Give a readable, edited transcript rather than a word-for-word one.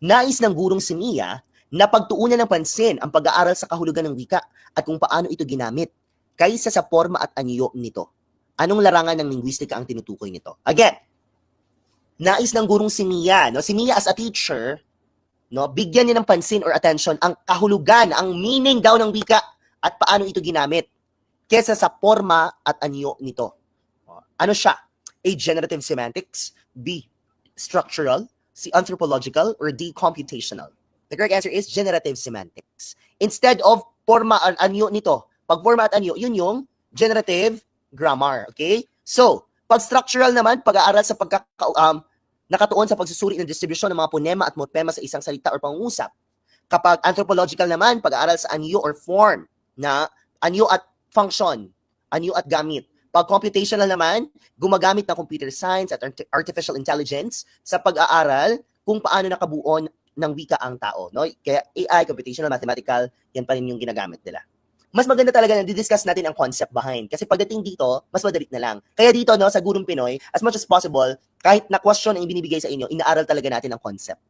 Nais ng gurong si Mia na pagtuunan ng pansin ang pag-aaral sa kahulugan ng wika at kung paano ito ginamit kaysa sa forma at anyo nito. Anong larangan ng linguistika ang tinutukoy nito? Again, nais ng gurong si Mia, no? Si Mia as a teacher, no, bigyan niya ng pansin or attention ang kahulugan, ang meaning daw ng wika at paano ito ginamit kaysa sa forma at anyo nito. Ano siya? A, generative semantics, B, structural, C, anthropological, or D, computational? The correct answer is generative semantics. Instead of forma at anyo nito, pag forma at anyo, yun yung generative grammar. Okay? So, pag structural naman, pag-aaral sa nakatuon sa pagsusuri ng distribusyon ng mga ponema at motpema sa isang salita or pangungusap. Kapag anthropological naman, pag-aaral sa anyo or form na anyo at function, anyo at gamit. Pag computational naman, gumagamit ng computer science at artificial intelligence sa pag-aaral kung paano nakabuo ng wika ang tao. No? Kaya AI, computational, mathematical, yan pa rin yung ginagamit nila. Mas maganda talaga na didiscuss natin ang concept behind. Kasi pagdating dito, mas madali na lang. Kaya dito, no, sa Gurong Pinoy, as much as possible, kahit na question ang binibigay sa inyo, inaaral talaga natin ang concept.